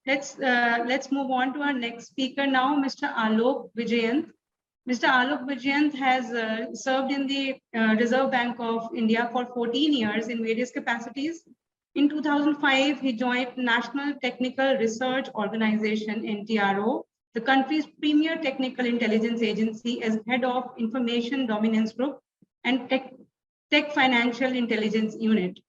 let's move on to our next speaker now, Mr. Alok Vijayant. Mr. Alok Vijayant has served in the Reserve Bank of India for 14 years in various capacities. In 2005, he joined National Technical Research Organization, NTRO, the country's premier technical intelligence agency, as head of Information Dominance Group and Tech Financial Intelligence Unit.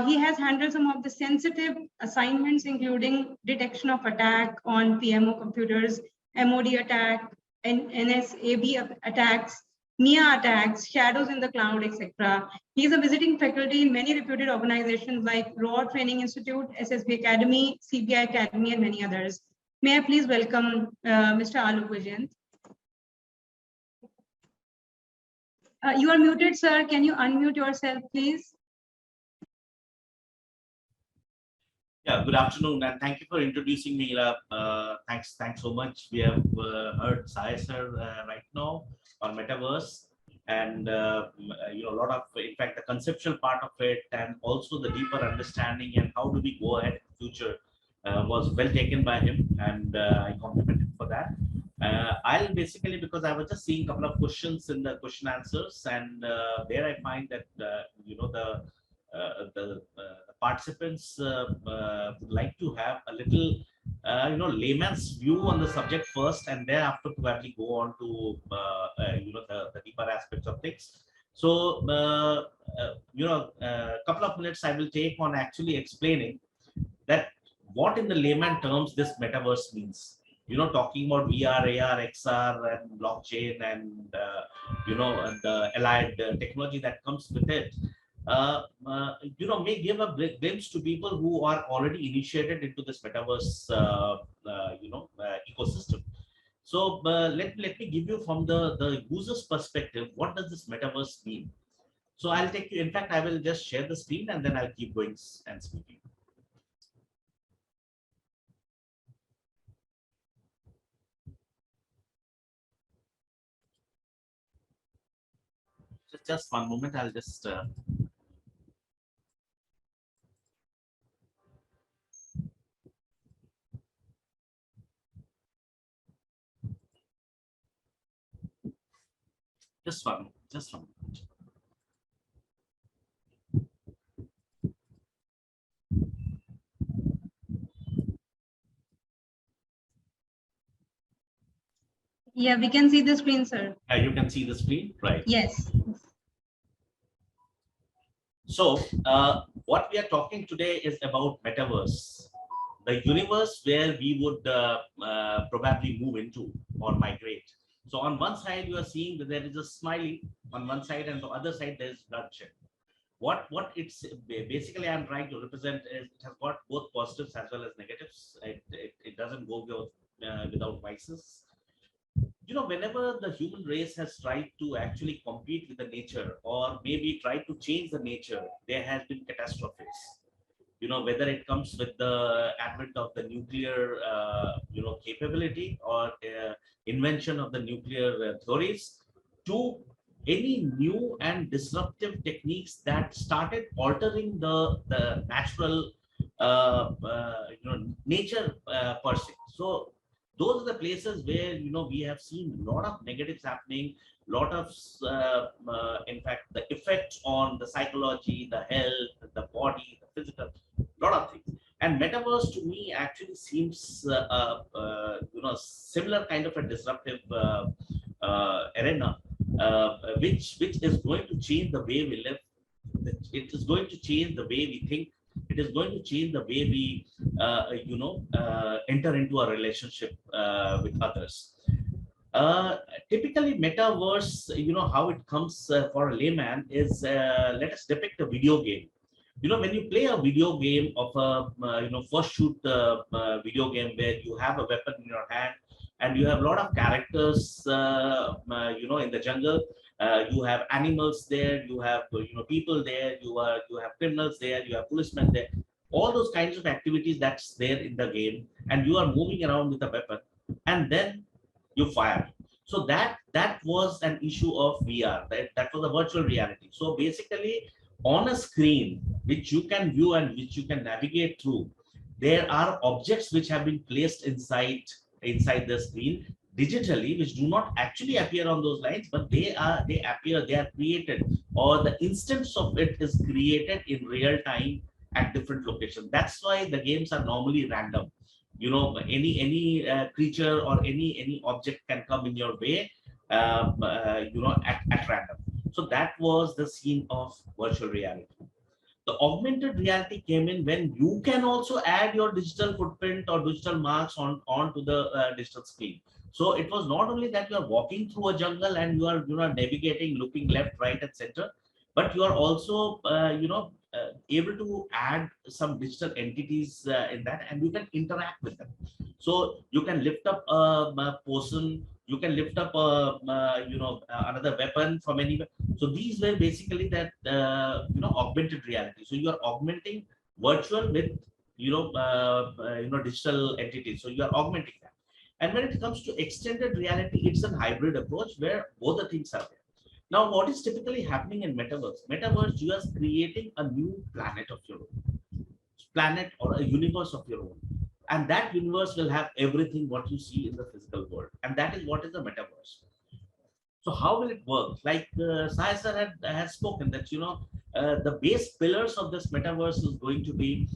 He has handled some of the sensitive assignments, including detection of attack on PMO computers, MOD attack, NSAB attacks, MIA attacks, shadows in the cloud, etc. He is a visiting faculty in many reputed organizations like Raw Training Institute, SSB Academy, CBI Academy, and many others. May I please welcome Mr. Alok Vijayant. You are muted, sir. Can you unmute yourself, please? Yeah, good afternoon, and thank you for introducing me. Thanks so much. We have heard Sai sir right now on Metaverse, and a lot of, in fact, the conceptual part of it, and also the deeper understanding and how do we go ahead in the future was well taken by him, and I compliment him for that. I'll basically, because I was just seeing a couple of questions in the question answers, and there I find that the participants would like to have a little layman's view on the subject first, and thereafter probably go on to the deeper aspects of things. So a couple of minutes I will take on actually explaining that what in the layman terms this metaverse means. Talking about VR, AR, XR, and blockchain, and the allied technology that comes with it. May give a glimpse to people who are already initiated into this metaverse, ecosystem. So let me give you from the user's perspective, what does this metaverse mean? So I'll take you, in fact, I will just share the screen and then I'll keep going and speaking. Just one moment, I'll just just one moment. Yeah, we can see the screen, sir. You can see the screen, right? Yes. So what we are talking today is about metaverse, the universe where we would probably move into or migrate. So on one side, you are seeing that there is a smiley on one side, and the other side there is bloodshed. What it's basically I'm trying to represent is it has got both positives as well as negatives. It doesn't go without vices. Whenever the human race has tried to actually compete with the nature, or maybe try to change the nature, there has been catastrophes. Whether it comes with the advent of the nuclear, capability, or invention of the nuclear theories, to any new and disruptive techniques that started altering the natural, nature per se. So those are the places where we have seen a lot of negatives happening, lot of in fact the effects on the psychology, the health, the body, the physical, lot of things. And metaverse to me actually seems similar kind of a disruptive arena, which is going to change the way we live. It is going to change the way we think. It is going to change the way we, enter into a relationship with others. Typically, metaverse, how it comes for a layman is, let us depict a video game. When you play a video game of a, first shoot video game where you have a weapon in your hand and you have a lot of characters, in the jungle. You have animals there, you have people there, you have criminals there, you have policemen there, all those kinds of activities that's there in the game, and you are moving around with a weapon, and then you fire. So that was an issue of VR. That was a virtual reality. So basically, on a screen which you can view and which you can navigate through, there are objects which have been placed inside the screen digitally, which do not actually appear on those lines, but they are created, or the instance of it is created in real time at different locations. That's why the games are normally random. Any creature or any object can come in your way, at random. So that was the scene of virtual reality. The augmented reality came in when you can also add your digital footprint or digital marks onto the digital screen. So it was not only that you are walking through a jungle and you are navigating, looking left, right, and center, but you are also able to add some digital entities in that, and you can interact with them. So you can lift up a person, you can lift up another weapon from anywhere. So these were basically that augmented reality. So you are augmenting virtual with digital entities. So you are augmenting that. And when it comes to extended reality, it's a hybrid approach where both the things are there. Now, what is typically happening in Metaverse? Metaverse, you are creating a new planet of your own, planet or a universe of your own. And that universe will have everything what you see in the physical world. And that is what is the Metaverse. So how will it work? Like Sai sir has spoken that, the base pillars of this Metaverse is going to be,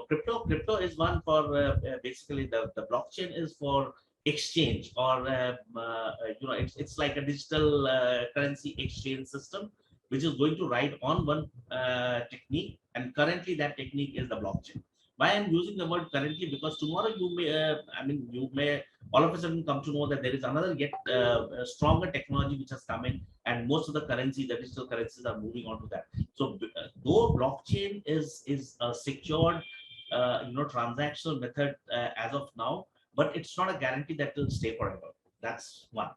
crypto. Crypto is one for basically the blockchain is for exchange, or it's like a digital currency exchange system which is going to ride on one technique, and currently that technique is the blockchain. Why I'm using the word currently? Because tomorrow you may all of a sudden come to know that there is another yet stronger technology which has come in, and most of the digital currencies are moving on to that. So though blockchain is a secured transactional method as of now, but it's not a guarantee that will stay forever. That's one.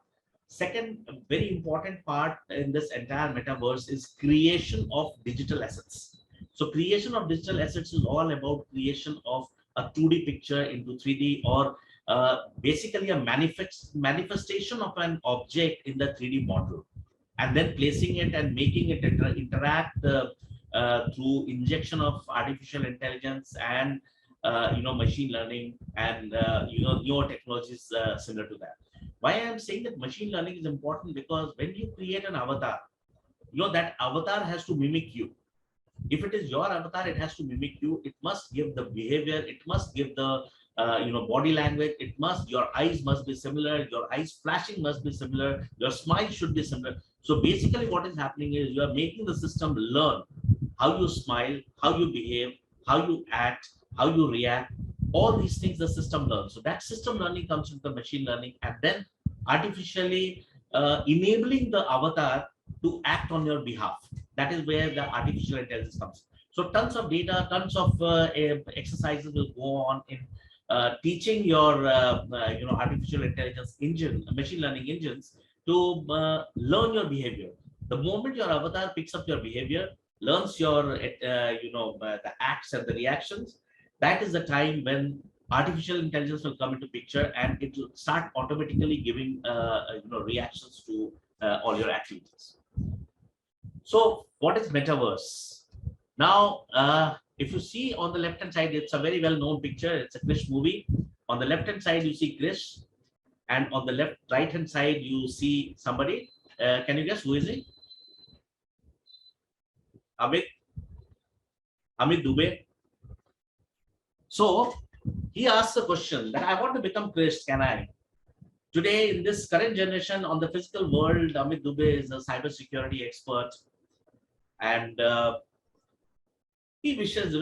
Second, very important part in this entire metaverse is creation of digital assets. So creation of digital assets is all about creation of a 2D picture into 3D, or basically a manifestation of an object in the 3D model, and then placing it and making it interact through injection of artificial intelligence and machine learning and newer technologies similar to that. Why I am saying that machine learning is important? Because when you create an avatar, that avatar has to mimic you. If it is your avatar, it has to mimic you. It must give the behavior, it must give the body language, your eyes must be similar, your eyes flashing must be similar, your smile should be similar. So basically what is happening is you are making the system learn how you smile, how you behave, how you act, how you react. All these things the system learns. So that system learning comes with the machine learning, and then artificially enabling the avatar to act on your behalf. That is where the artificial intelligence comes. So tons of data, tons of exercises will go on in teaching your artificial intelligence engine, machine learning engines, to learn your behavior. The moment your avatar picks up your behavior, learns your the acts and the reactions, that is the time when artificial intelligence will come into picture, and it will start automatically giving reactions to all your activities. So what is Metaverse? Now, if you see on the left hand side, it's a very well known picture. It's a Krish movie. On the left hand side, you see Krish, and on the right hand side, you see somebody. Can you guess who is he? Amit Dubey. So he asks the question that I want to become Krish. Can I? Today, in this current generation, on the physical world, Amit Dubey is a cybersecurity expert, and he wishes,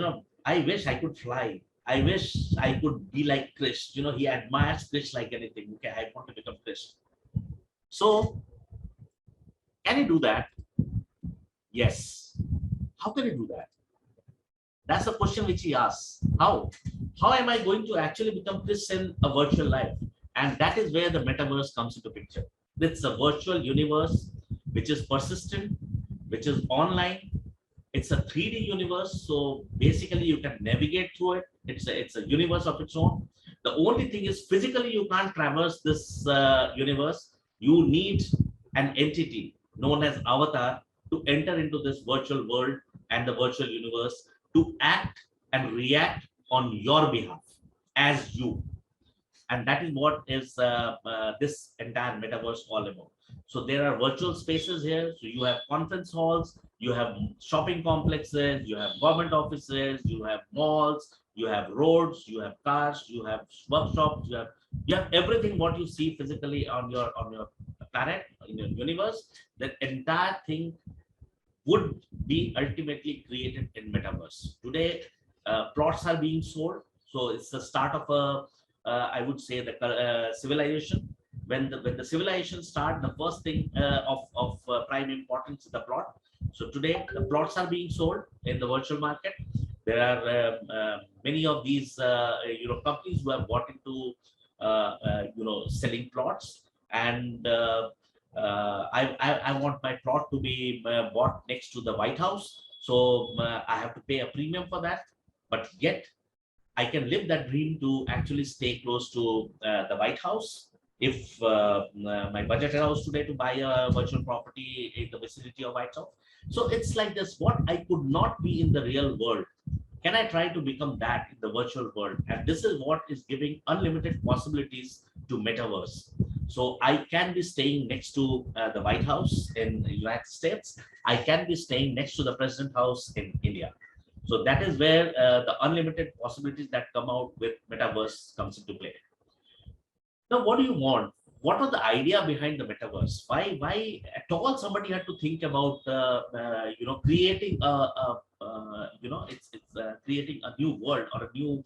I wish I could fly. I wish I could be like Krish. He admires Krish like anything. Okay, I want to become Krish. So, can he do that? Yes. How can he do that? That's the question which he asks. How? How am I going to actually become Krish in a virtual life? And that is where the metaverse comes into picture. It's a virtual universe which is persistent, which is online. It's a 3D universe, so basically you can navigate through it. It's a universe of its own. The only thing is physically you can't traverse this universe. You need an entity known as avatar to enter into this virtual world and the virtual universe, to act and react on your behalf as you. And that is what is this entire metaverse all about. So there are virtual spaces here. So you have conference halls, you have shopping complexes, you have government offices, you have malls, you have roads, you have cars, you have workshops, you have everything what you see physically on your planet, in your universe. That entire thing would be ultimately created in metaverse. Today, plots are being sold. So it's the start of a, I would say, the civilization. When the civilization start, the first thing of prime importance is the plot. So today, the plots are being sold in the virtual market. There are many of these companies who have bought into selling plots, and I want my plot to be bought next to the White House. So I have to pay a premium for that. But yet I can live that dream to actually stay close to the White House. If my budget allows today to buy a virtual property in the vicinity of White House. So it's like this, what I could not be in the real world, can I try to become that in the virtual world? And this is what is giving unlimited possibilities to metaverse. So I can be staying next to the White House in the United States. I can be staying next to the President House in India. So that is where the unlimited possibilities that come out with metaverse comes into play. Now, what do you want? What was the idea behind the metaverse? Why at all somebody had to think about creating creating a new world or a new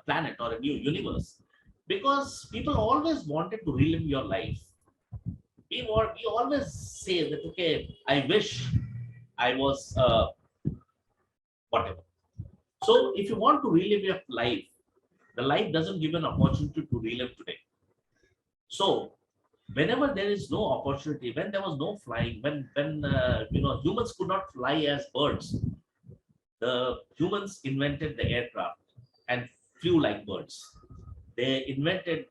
planet or a new universe? Because people always wanted to relive your life. We always say that, okay, I wish I was whatever. So if you want to relive your life, the life doesn't give an opportunity to relive today. So whenever there is no opportunity, when there was no flying, when humans could not fly as birds, the humans invented the aircraft and flew like birds. They invented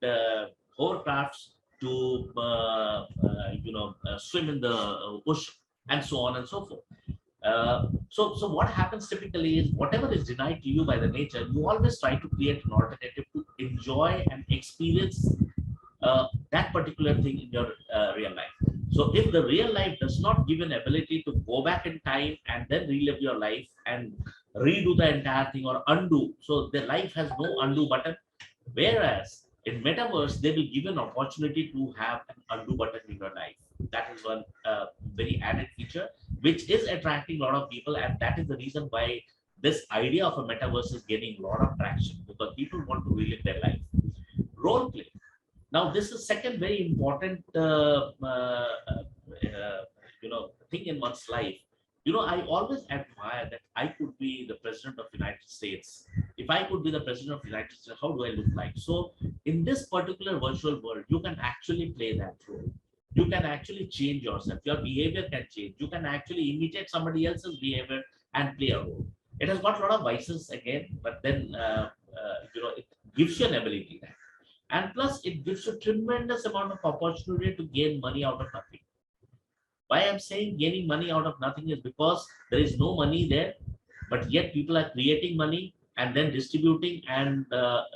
hovercrafts to swim in the ocean and so on and so forth. So what happens typically is whatever is denied to you by the nature, you always try to create an alternative to enjoy and experience that particular thing in your real life. So if the real life does not give an ability to go back in time and then relive your life and redo the entire thing or undo, so the life has no undo button. Whereas in metaverse, they will give an opportunity to have an undo button in your life. That is one very added feature, which is attracting a lot of people. And that is the reason why this idea of a metaverse is gaining a lot of traction, because people want to relive their life. Role play. Now, this is second very important thing in one's life. I always admire that I could be the president of the United States. If I could be the president of the United States, how do I look like? So in this particular virtual world, you can actually play that role. You can actually change yourself. Your behavior can change. You can actually imitate somebody else's behavior and play a role. It has got a lot of vices again, but then it gives you an ability there. And plus, it gives you tremendous amount of opportunity to gain money out of nothing. Why I'm saying gaining money out of nothing is because there is no money there, but yet people are creating money and then distributing and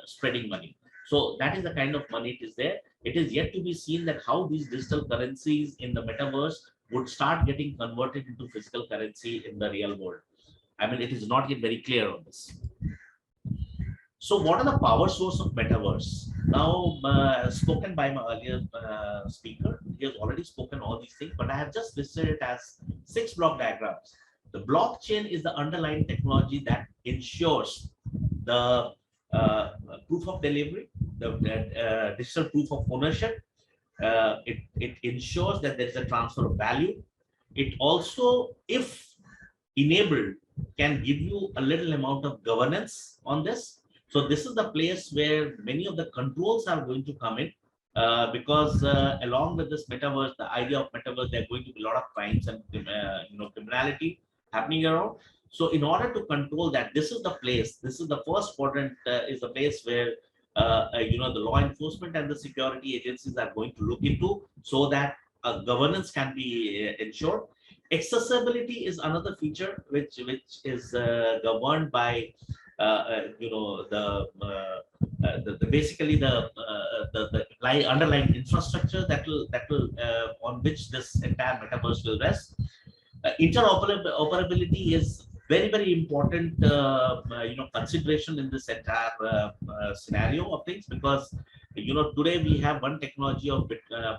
spreading money. So that is the kind of money it is there. It is yet to be seen that how these digital currencies in the metaverse would start getting converted into physical currency in the real world. I mean, it is not yet very clear on this. So what are the power source of metaverse? Now, spoken by my earlier speaker, he has already spoken all these things, but I have just listed it as 6 block diagrams. The blockchain is the underlying technology that ensures the proof of delivery, the digital proof of ownership. It ensures that there is a transfer of value. It also, if enabled, can give you a little amount of governance on this. So this is the place where many of the controls are going to come in, because along with this metaverse, the idea of metaverse, there are going to be a lot of crimes and criminality happening around. So in order to control that, this is the place. This is the first quadrant, is the place where the law enforcement and the security agencies are going to look into, so that governance can be ensured. Accessibility is another feature which is governed by basically the underlying infrastructure that will on which this entire metaverse will rest. Interoperability is very important consideration in this entire scenario of things, because today we have one technology of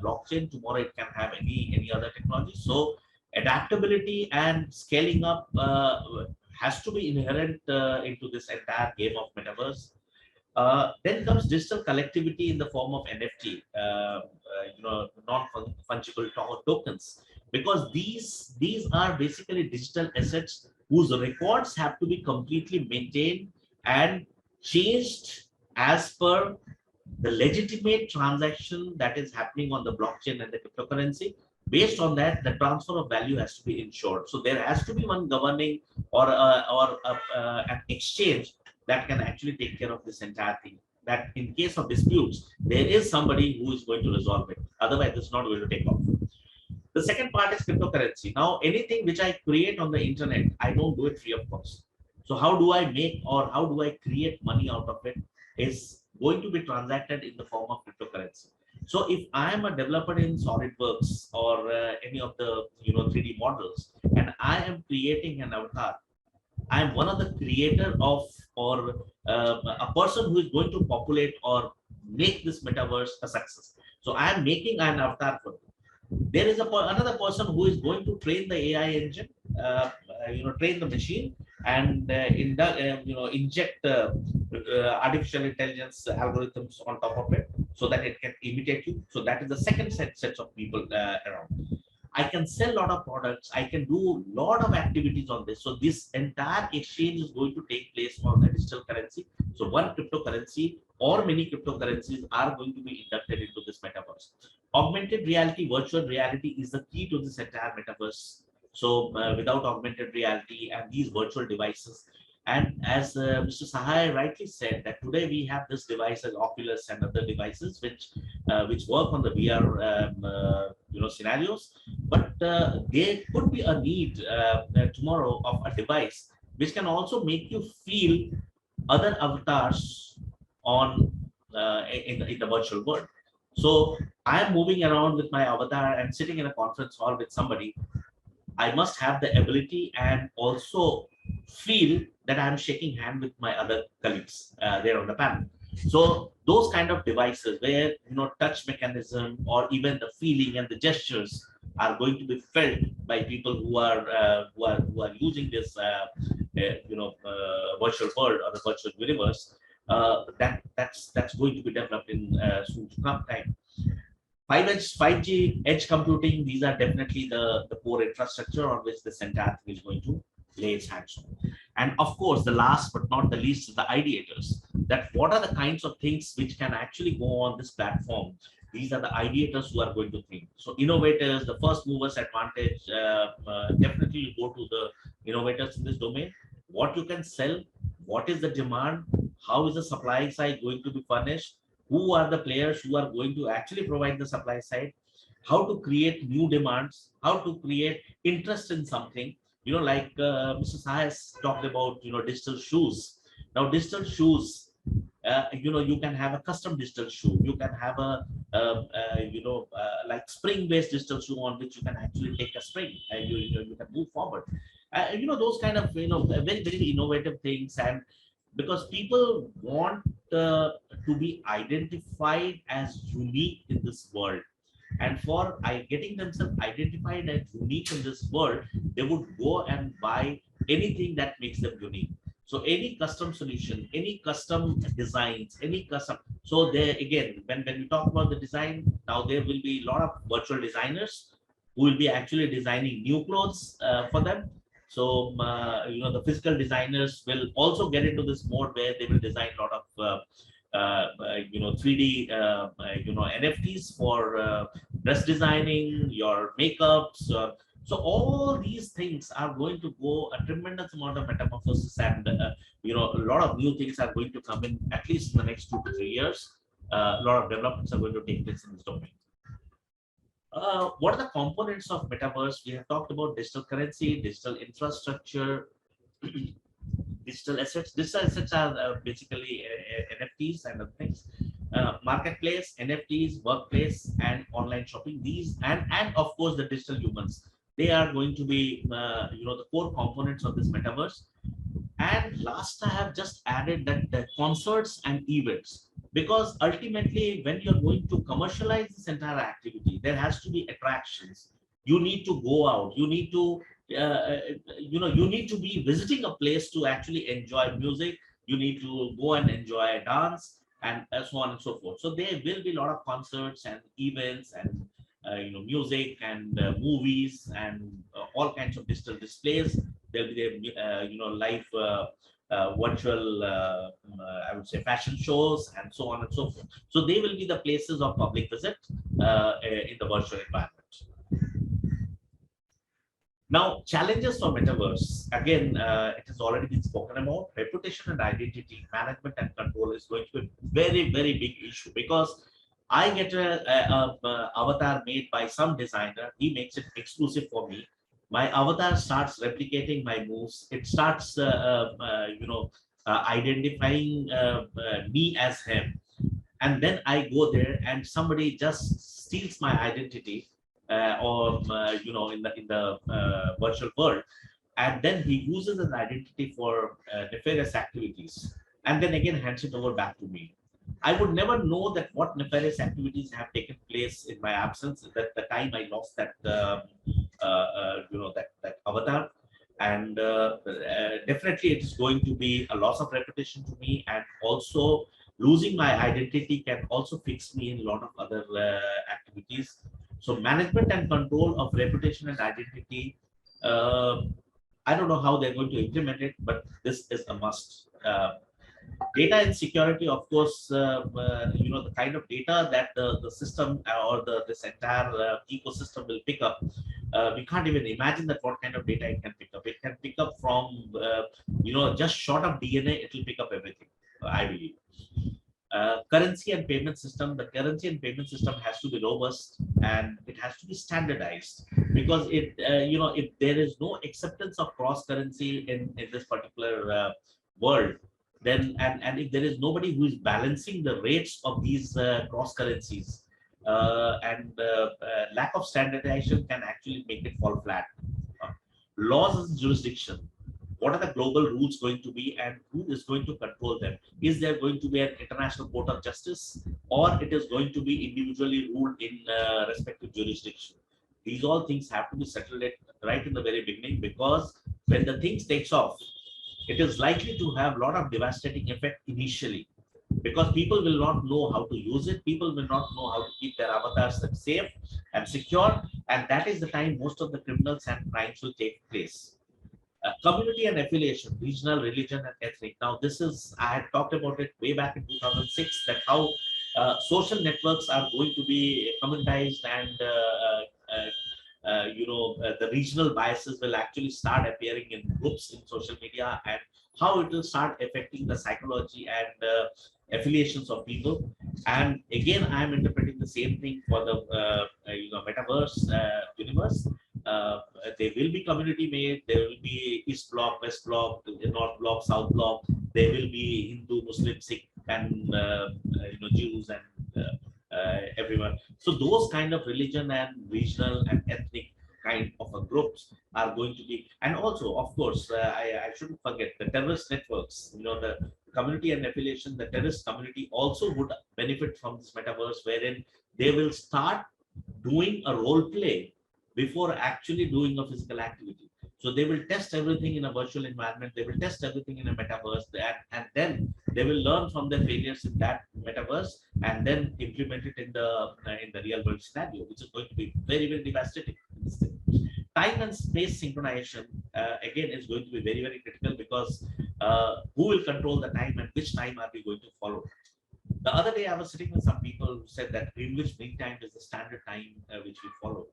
blockchain, tomorrow it can have any other technology. So adaptability and scaling up has to be inherent into this entire game of metaverse. Then comes digital collectivity in the form of NFT, non-fungible tokens, because these are basically digital assets whose records have to be completely maintained and changed as per the legitimate transaction that is happening on the blockchain and the cryptocurrency. Based on that, the transfer of value has to be ensured. So there has to be one governing or an exchange that can actually take care of this entire thing. That in case of disputes, there is somebody who is going to resolve it. Otherwise, it's not going to take off. The second part is cryptocurrency. Now, anything which I create on the internet, I don't do it free of cost. So how do I make or how do I create money out of it is going to be transacted in the form of cryptocurrency. So if I am a developer in SolidWorks or any of the 3D models, and I am creating an avatar, I am one of the creator of or a person who is going to populate or make this metaverse a success. So I am making an avatar for them. There is another person who is going to train the AI engine, train the machine, and inject artificial intelligence algorithms on top of it so that it can imitate you. So that is the second set of people around. I can sell a lot of products. I can do a lot of activities on this. So this entire exchange is going to take place on a digital currency. So one cryptocurrency or many cryptocurrencies are going to be inducted into this metaverse. Augmented reality, virtual reality is the key to this entire metaverse. So without augmented reality and these virtual devices, and as Mr. Sahai rightly said, that today we have this device as Oculus and other devices which work on the VR scenarios, but there could be a need tomorrow of a device which can also make you feel other avatars on in the virtual world. So I am moving around with my avatar and sitting in a conference hall with somebody. I must have the ability and also feel that I'm shaking hand with my other colleagues there on the panel. So those kind of devices where touch mechanism or even the feeling and the gestures are going to be felt by people who are using this virtual world or the virtual universe. That's going to be developed in soon to come time. 5G edge computing, these are definitely the core infrastructure on which this entire thing is going to lay its hands on. And of course, the last but not the least is the ideators. That what are the kinds of things which can actually go on this platform? These are the ideators who are going to think. So innovators, the first movers advantage, definitely go to the innovators in this domain. What you can sell, what is the demand, how is the supply side going to be furnished, who are the players who are going to actually provide the supply side, how to create new demands, how to create interest in something. Like Mr. Saha has talked about, digital shoes. Now, digital shoes, you can have a custom digital shoe. You can have like spring-based digital shoe on which you can actually take a spring and you can move forward. Those kind of, very, very innovative things. And because people want to be identified as unique in this world, and for getting themselves identified as unique in this world, they would go and buy anything that makes them unique. So any custom solution, any custom designs, any custom. So there again, when we talk about the design, now there will be a lot of virtual designers who will be actually designing new clothes for them. So the physical designers will also get into this mode where they will design a lot of 3D NFTs for dress designing, your makeups. So all these things are going to go a tremendous amount of metamorphosis, and a lot of new things are going to come in at least in the next 2 to 3 years. A lot of developments are going to take place in this domain. What are the components of metaverse? We have talked about digital currency, digital infrastructure, digital assets. Digital assets are basically NFTs and other things. Marketplace, NFTs, workplace, and online shopping. These and of course the digital humans. They are going to be the core components of this metaverse. And last, I have just added that the concerts and events, because ultimately, when you're going to commercialize this entire activity, there has to be attractions. You need to go out. You need to, you need to be visiting a place to actually enjoy music. You need to go and enjoy dance and so on and so forth. So there will be a lot of concerts and events and music and movies and all kinds of digital displays. There'll be live virtual I would say fashion shows and so on and so forth. So they will be the places of public visit in the virtual environment. Now, challenges for metaverse. Again, it has already been spoken about. Reputation and identity management and control is going to be a very, very big issue, because I get a avatar made by some designer. He makes it exclusive for me. My avatar starts replicating my moves. It starts, identifying me as him. And then I go there and somebody just steals my identity in the virtual world, and then he uses an identity for nefarious activities, and then again hands it over back to me. I would never know that what nefarious activities have taken place in my absence, that the time I lost that that avatar. And definitely it is going to be a loss of reputation to me, and also losing my identity can also fix me in a lot of other activities. So management and control of reputation and identity, I don't know how they're going to implement it, but this is a must. Data and security, of course, the kind of data that the system or this entire ecosystem will pick up. We can't even imagine that what kind of data it can pick up. It can pick up from, just short of DNA, it will pick up everything, I believe. Currency and payment system. The currency and payment system has to be robust, and it has to be standardized, because if there is no acceptance of cross currency in this particular world, then and if there is nobody who is balancing the rates of these cross currencies, and lack of standardization can actually make it fall flat. Laws and jurisdiction. What are the global rules going to be, and who is going to control them? Is there going to be an international court of justice, or it is going to be individually ruled in respective jurisdiction? These all things have to be settled right in the very beginning, because when the things takes off, it is likely to have a lot of devastating effect initially, because people will not know how to use it. People will not know how to keep their avatars safe and secure, and that is the time most of the criminals and crimes will take place. Community and affiliation, regional, religion, and ethnic. Now, this is, I had talked about it way back in 2006, that how social networks are going to be communitized, and the regional biases will actually start appearing in groups in social media, and how it will start affecting the psychology and affiliations of people. And again, I am interpreting the same thing for the metaverse universe. There will be community made. There will be East Bloc, West Bloc, North Bloc, South Bloc. There will be Hindu, Muslim, Sikh, and Jews, and everyone. So those kind of religion and regional and ethnic kind of a groups are going to be, and also, of course, I shouldn't forget the terrorist networks. The community and affiliation, the terrorist community also would benefit from this metaverse, wherein they will start doing a role play before actually doing a physical activity. So they will test everything in a virtual environment. They will test everything in a metaverse, and then they will learn from their failures in that metaverse, and then implement it in the real world scenario, which is going to be very, very devastating. Time and space synchronization, again, is going to be very, very critical, because who will control the time, and which time are we going to follow? The other day, I was sitting with some people who said that Greenwich Mean Time is the standard time which we follow.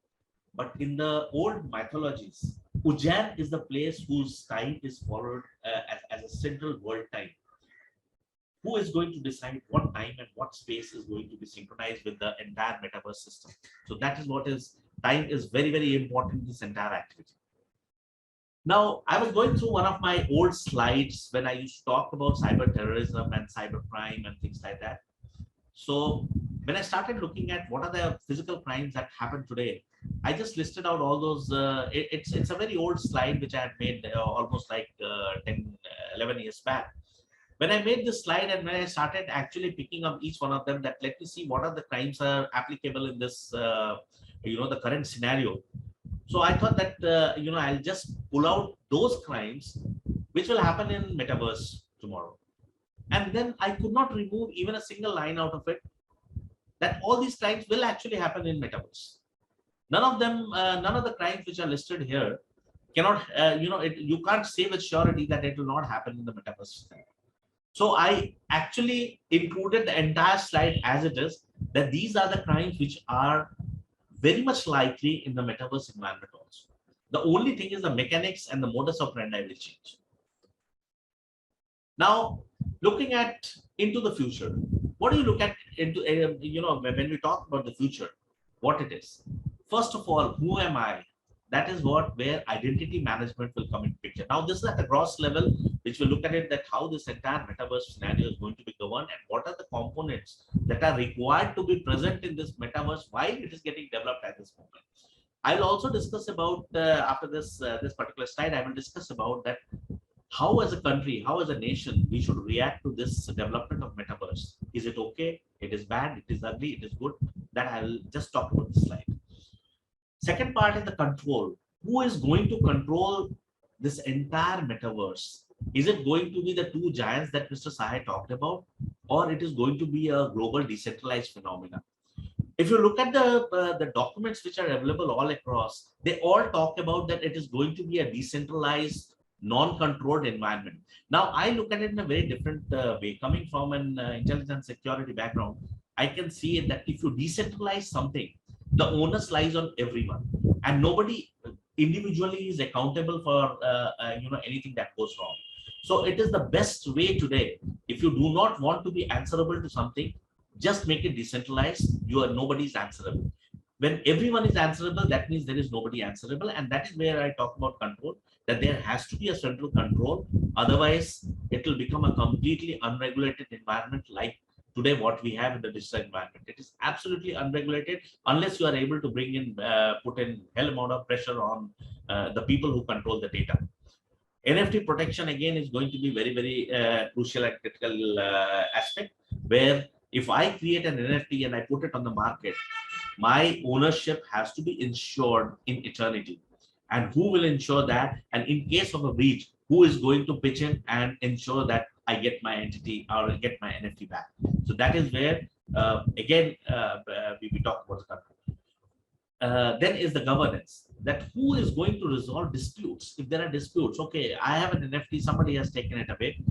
But in the old mythologies, Ujjain is the place whose time is followed as a central world time. Who is going to decide what time and what space is going to be synchronized with the entire metaverse system? So that is what is, time is very, very important in this entire activity. Now, I was going through one of my old slides when I used to talk about cyber terrorism and cyber crime and things like that. So when I started looking at what are the physical crimes that happen today, I just listed out all those. It's a very old slide which I had made almost like 10, 11 years back. When I made this slide and when I started actually picking up each one of them, that let me see what are the crimes are applicable in this, the current scenario. So I thought that, I'll just pull out those crimes which will happen in Metaverse tomorrow. And then I could not remove even a single line out of it, that all these crimes will actually happen in Metaverse. None of them, none of the crimes which are listed here cannot, you can't say with surety that it will not happen in the Metaverse. So I actually included the entire slide as it is, that these are the crimes which are very much likely in the Metaverse environment also. The only thing is the mechanics and the modus operandi will change. Now, looking at into the future, what do you look at into, when we talk about the future, what it is? First of all, who am I? That is where identity management will come into picture. Now, this is at a gross level, which will look at it, that how this entire metaverse scenario is going to be governed and what are the components that are required to be present in this metaverse while it is getting developed at this moment. I'll also discuss about after this particular slide, I will discuss about that how as a country, how as a nation, we should react to this development of metaverse. Is it okay? It is bad, it is ugly, it is good. That I'll just talk about this slide. Second part is the control. Who is going to control this entire metaverse? Is it going to be the two giants that Mr. Sahay talked about, or it is going to be a global decentralized phenomenon? If you look at the documents which are available all across, they all talk about that it is going to be a decentralized, non-controlled environment. Now, I look at it in a very different way. Coming from an intelligence security background, I can see that if you decentralize something, the onus lies on everyone, and nobody individually is accountable for anything that goes wrong. So it is the best way today. If you do not want to be answerable to something, just make it decentralized. Nobody's answerable. When everyone is answerable, that means there is nobody answerable, and that is where I talk about control. That there has to be a central control. Otherwise, it will become a completely unregulated environment like today what we have in the digital environment. It is absolutely unregulated unless you are able to bring in, put in hell amount of pressure on the people who control the data. NFT protection again is going to be very, very crucial and critical aspect, where if I create an NFT and I put it on the market, my ownership has to be insured in eternity. And who will ensure that? And in case of a breach, who is going to pitch in and ensure that I get my entity or get my NFT back? So that is where, again, we talk about the control. Then is the governance, that who is going to resolve disputes. If there are disputes, okay, I have an NFT, somebody has taken it away.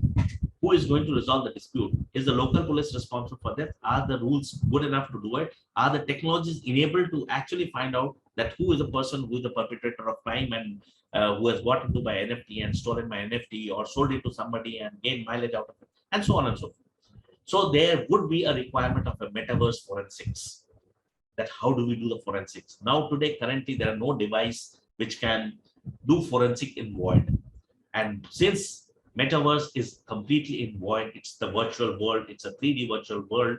Who is going to resolve the dispute? Is the local police responsible for that? Are the rules good enough to do it? Are the technologies enabled to actually find out that who is the person who is the perpetrator of crime and who has got into my NFT and stolen my NFT or sold it to somebody and gained mileage out of it, and so on and so forth. So there would be a requirement of a metaverse forensics. That how do we do the forensics? Now today, currently, there are no device which can do forensic in void. And since Metaverse is completely in void, it's the virtual world, it's a 3D virtual world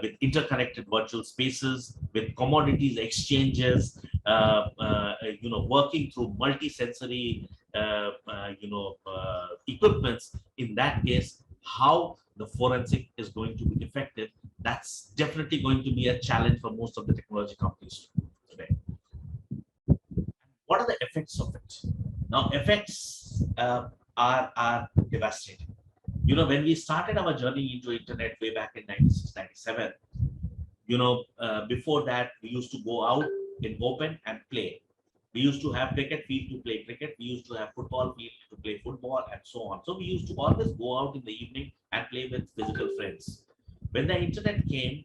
with interconnected virtual spaces, with commodities exchanges, working through multi-sensory, equipments. In that case, how the forensic is going to be effective, that's definitely going to be a challenge for most of the technology companies today. What are the effects of it? Now, effects are devastating. When we started our journey into internet way back in 96, 97, before that, we used to go out in open and play. We used to have cricket field to play cricket. We used to have football field to play football, and so on. So we used to always go out in the evening and play with physical friends. When the internet came,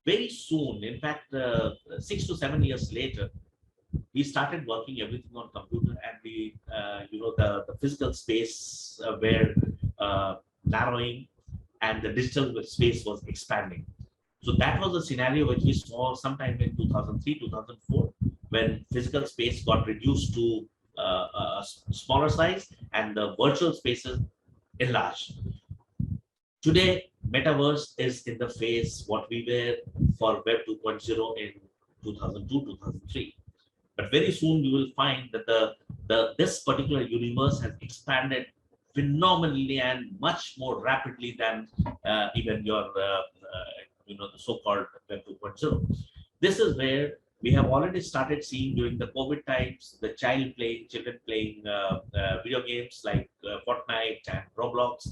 very soon, in fact, 6 to 7 years later, we started working everything on computer, and we, the physical space were narrowing, and the digital space was expanding. So that was the scenario which we saw sometime in 2003, 2004, when physical space got reduced to smaller size and the virtual spaces enlarged. Today, Metaverse is in the phase what we were for Web 2.0 in 2002, 2003. But very soon you will find that this particular universe has expanded phenomenally and much more rapidly than even your the so-called Web 2.0. This is where we have already started seeing during the COVID times the children playing video games like Fortnite and Roblox.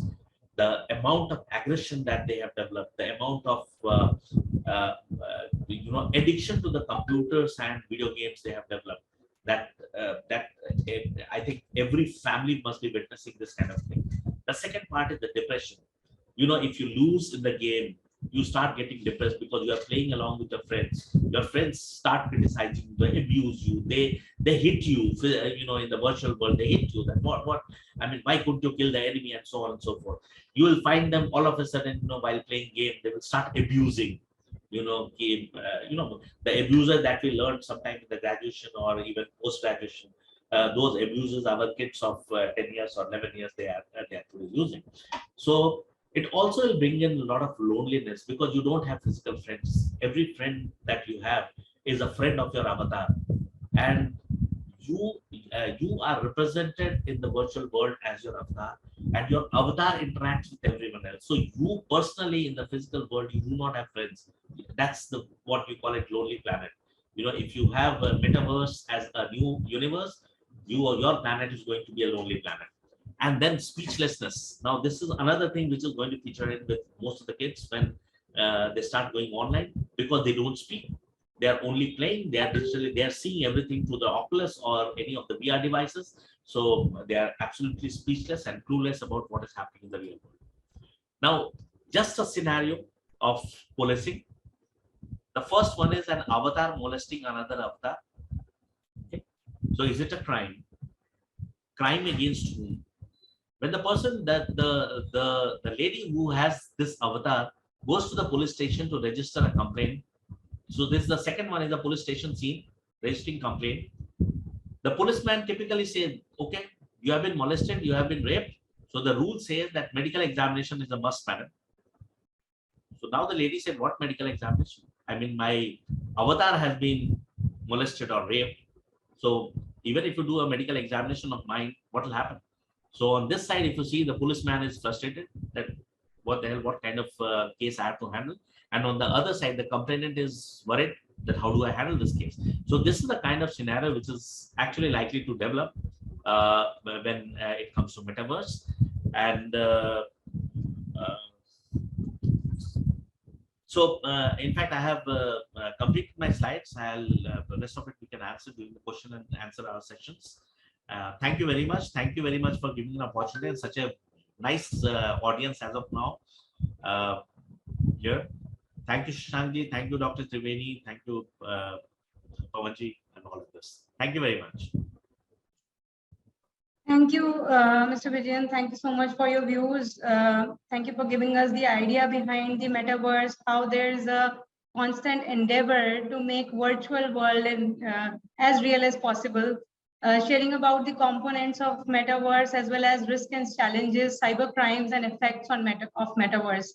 The amount of aggression that they have developed, the amount of addiction to the computers and video games they have developed, I think every family must be witnessing this kind of thing. The second part is the depression. If you lose in the game, you start getting depressed because you are playing along with your friends. Your friends start criticizing you, they abuse you, they hit you. In the virtual world, they hit you. That what? I mean, why couldn't you kill the enemy and so on and so forth? You will find them all of a sudden, while playing game, they will start abusing. Game. The abuser that we learned sometime in the graduation or even post graduation. Those abusers, our kids of 10 years or 11 years, they are actually using. So it also will bring in a lot of loneliness because you don't have physical friends. Every friend that you have is a friend of your avatar, and you are represented in the virtual world as your avatar, and your avatar interacts with everyone else. So you personally in the physical world, you do not have friends. That's what we call it lonely planet. If you have a metaverse as a new universe, your planet is going to be a lonely planet. And then speechlessness. Now, this is another thing which is going to feature in with most of the kids when they start going online, because they don't speak. They are only playing. They are seeing everything through the Oculus or any of the VR devices. So they are absolutely speechless and clueless about what is happening in the real world. Now, just a scenario of policing. The first one is an avatar molesting another avatar. Okay. So is it a crime? Crime against whom? When the person the lady who has this avatar goes to the police station to register a complaint. So this is the second one, is the police station scene, registering complaint. The policeman typically says, okay, you have been molested, you have been raped. So the rule says that medical examination is a must, madam. So now the lady said, what medical examination? I mean, my avatar has been molested or raped. So even if you do a medical examination of mine, what will happen? So on this side, if you see, the policeman is frustrated that what the hell, what kind of case I have to handle. And on the other side, the complainant is worried that how do I handle this case? So this is the kind of scenario which is actually likely to develop when it comes to metaverse. And so in fact, I have completed my slides. The rest of it we can answer during the question and answer our sessions. Thank you very much. Thank you very much for giving an opportunity and such a nice audience as of now here. Thank you, Shashankji. Thank you, Dr. Triveni. Thank you, Pavanji, and all of this. Thank you very much. Thank you, Mr. Vijayant. Thank you so much for your views. Thank you for giving us the idea behind the metaverse, how there's a constant endeavor to make virtual world as real as possible. Sharing about the components of metaverse as well as risk and challenges, cyber crimes and effects on metaverse.